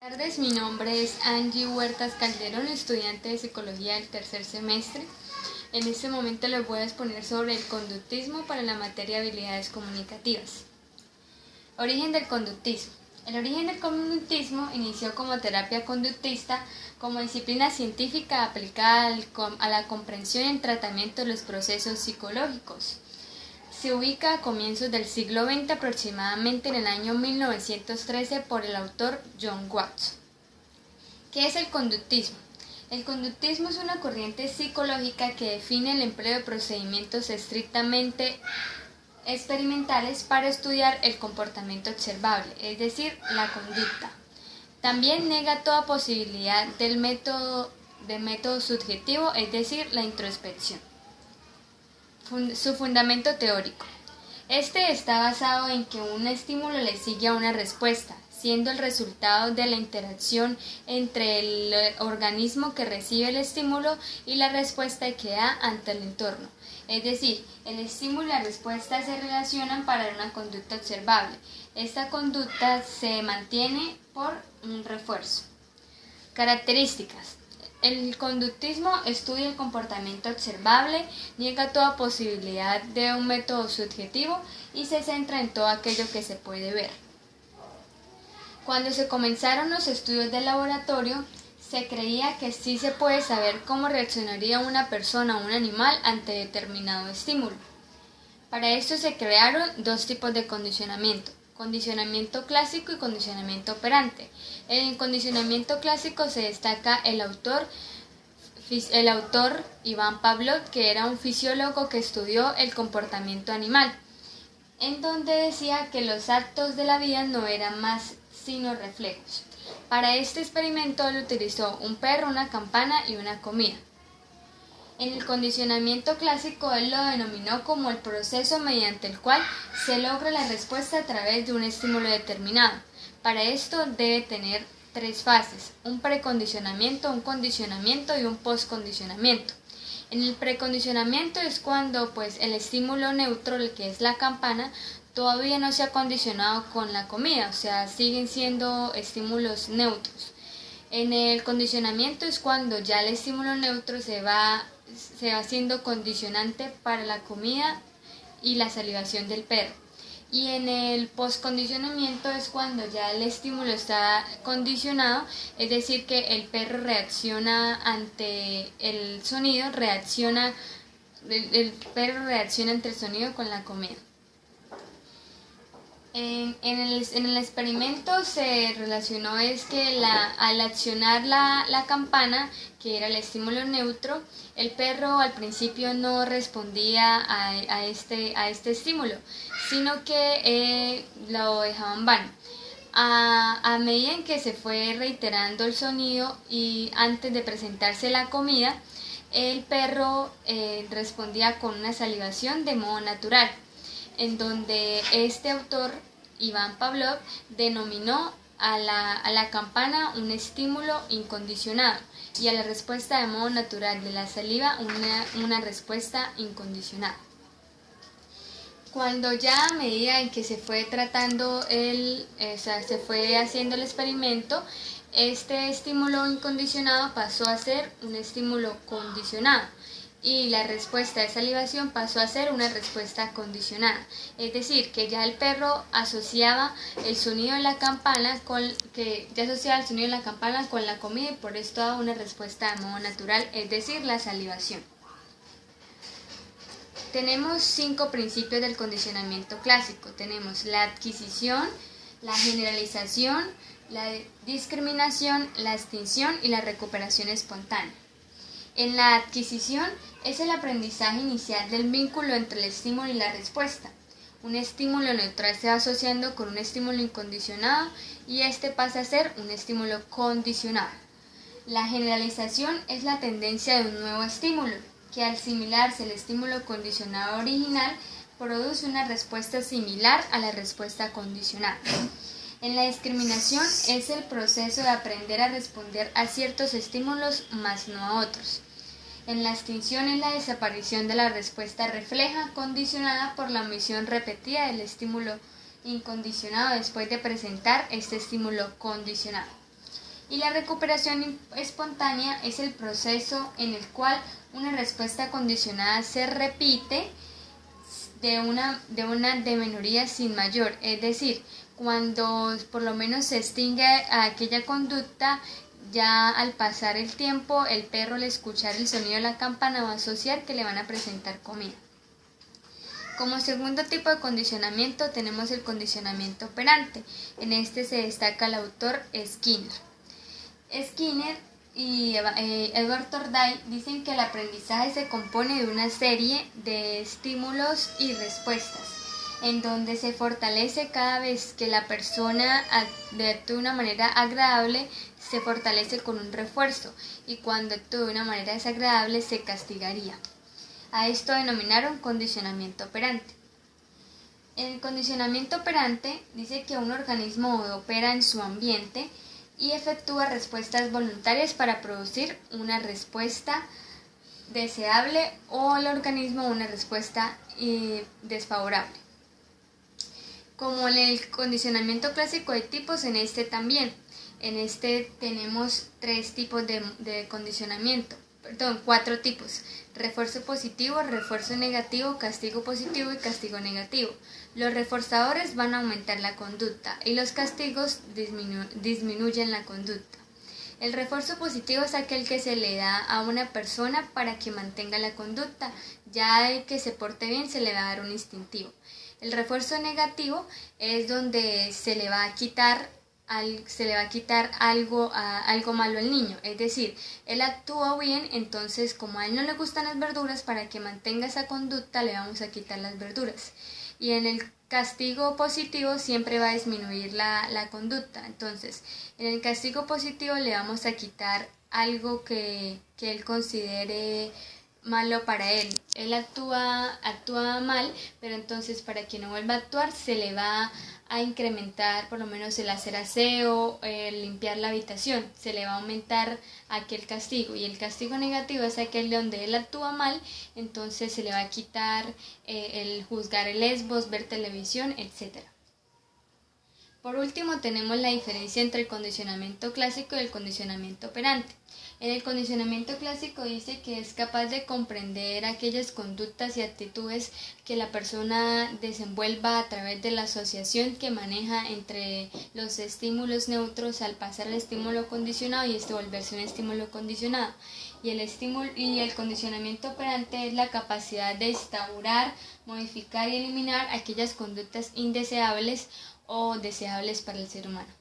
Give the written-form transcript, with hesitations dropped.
Buenas tardes, mi nombre es Angie Huertas Calderón, estudiante de Psicología del tercer semestre. En este momento les voy a exponer sobre el conductismo para la materia de habilidades comunicativas. Origen del conductismo. El origen del conductismo inició como terapia conductista, como disciplina científica aplicada a la comprensión y el tratamiento de los procesos psicológicos. Se ubica a comienzos del siglo XX, aproximadamente en el año 1913, por el autor John Watson. ¿Qué es el conductismo? El conductismo es una corriente psicológica que define el empleo de procedimientos estrictamente experimentales para estudiar el comportamiento observable, es decir, la conducta. También nega toda posibilidad del método subjetivo, es decir, la introspección. Su fundamento teórico. Este está basado en que un estímulo le sigue a una respuesta, siendo el resultado de la interacción entre el organismo que recibe el estímulo y la respuesta que da ante el entorno. Es decir, el estímulo y la respuesta se relacionan para una conducta observable. Esta conducta se mantiene por un refuerzo. Características. El conductismo estudia el comportamiento observable, niega toda posibilidad de un método subjetivo y se centra en todo aquello que se puede ver. Cuando se comenzaron los estudios de laboratorio, se creía que sí se puede saber cómo reaccionaría una persona o un animal ante determinado estímulo. Para esto se crearon dos tipos de condicionamiento: condicionamiento clásico y condicionamiento operante. En el condicionamiento clásico se destaca el autor Ivan Pavlov, que era un fisiólogo que estudió el comportamiento animal, en donde decía que los actos de la vida no eran más sino reflejos. Para este experimento él utilizó un perro, una campana y una comida. En el condicionamiento clásico él lo denominó como el proceso mediante el cual se logra la respuesta a través de un estímulo determinado. Para esto debe tener tres fases: un precondicionamiento, un condicionamiento y un postcondicionamiento. En el precondicionamiento es cuando el estímulo neutro, el que es la campana, todavía no se ha condicionado con la comida, o sea, siguen siendo estímulos neutros. En el condicionamiento es cuando ya el estímulo neutro se va siendo condicionante para la comida y la salivación del perro. Y en el postcondicionamiento es cuando ya el estímulo está condicionado, es decir, que el perro reacciona ante el sonido, el perro reacciona ante el sonido con la comida. En el experimento se relacionó que al accionar la campana, que era el estímulo neutro, el perro al principio no respondía a este estímulo, sino que lo dejaba en vano. A medida en que se fue reiterando el sonido y antes de presentarse la comida, el perro respondía con una salivación de modo natural, en donde este autor, Ivan Pavlov, denominó a la campana un estímulo incondicionado y a la respuesta de modo natural de la saliva una respuesta incondicionada. Cuando ya a medida en que se fue tratando se fue haciendo el experimento, este estímulo incondicionado pasó a ser un estímulo condicionado y la respuesta de salivación pasó a ser una respuesta condicionada. Es decir, que ya el perro asociaba el sonido de la campana con la comida y por esto daba una respuesta de modo natural, es decir, la salivación. Tenemos 5 principios del condicionamiento clásico. Tenemos la adquisición, la generalización, la discriminación, la extinción y la recuperación espontánea. En la adquisición es el aprendizaje inicial del vínculo entre el estímulo y la respuesta. Un estímulo neutral se va asociando con un estímulo incondicionado y este pasa a ser un estímulo condicionado. La generalización es la tendencia de un nuevo estímulo, que al asimilarse el estímulo condicionado original, produce una respuesta similar a la respuesta condicionada. En la discriminación es el proceso de aprender a responder a ciertos estímulos más no a otros. En la extinción es la desaparición de la respuesta refleja condicionada por la omisión repetida del estímulo incondicionado después de presentar este estímulo condicionado. Y la recuperación espontánea es el proceso en el cual una respuesta condicionada se repite de minoría sin mayor, es decir, cuando por lo menos se extingue aquella conducta, ya al pasar el tiempo el perro al escuchar el sonido de la campana va a asociar que le van a presentar comida. Como segundo tipo de condicionamiento tenemos el condicionamiento operante. En este se destaca el autor Skinner. Skinner y Edward Torday dicen que el aprendizaje se compone de una serie de estímulos y respuestas, en donde se fortalece cada vez que la persona actúa de una manera agradable, se fortalece con un refuerzo, y cuando actúa de una manera desagradable se castigaría. A esto denominaron condicionamiento operante. El condicionamiento operante dice que un organismo opera en su ambiente y efectúa respuestas voluntarias para producir una respuesta deseable o el organismo una respuesta desfavorable. Como en el condicionamiento clásico de tipos, en este también. En este tenemos cuatro tipos: refuerzo positivo, refuerzo negativo, castigo positivo y castigo negativo. Los reforzadores van a aumentar la conducta y los castigos disminuyen la conducta. El refuerzo positivo es aquel que se le da a una persona para que mantenga la conducta, ya el que se porte bien se le va a dar un instintivo. El refuerzo negativo es donde se le va a quitar algo malo al niño, es decir, él actuó bien, entonces como a él no le gustan las verduras, para que mantenga esa conducta le vamos a quitar las verduras. Y en el castigo positivo siempre va a disminuir la conducta, entonces en el castigo positivo le vamos a quitar algo que él considere malo para él. Él actúa mal, pero entonces para que no vuelva a actuar se le va a incrementar por lo menos el hacer aseo, el limpiar la habitación, se le va a aumentar aquel castigo. Y el castigo negativo es aquel donde él actúa mal, entonces se le va a quitar el juzgar el lesbos, ver televisión, etc. Por último tenemos la diferencia entre el condicionamiento clásico y el condicionamiento operante. En el condicionamiento clásico dice que es capaz de comprender aquellas conductas y actitudes que la persona desenvuelva a través de la asociación que maneja entre los estímulos neutros al pasar al estímulo condicionado y este volverse un estímulo condicionado. Y el condicionamiento operante es la capacidad de instaurar, modificar y eliminar aquellas conductas indeseables o deseables para el ser humano.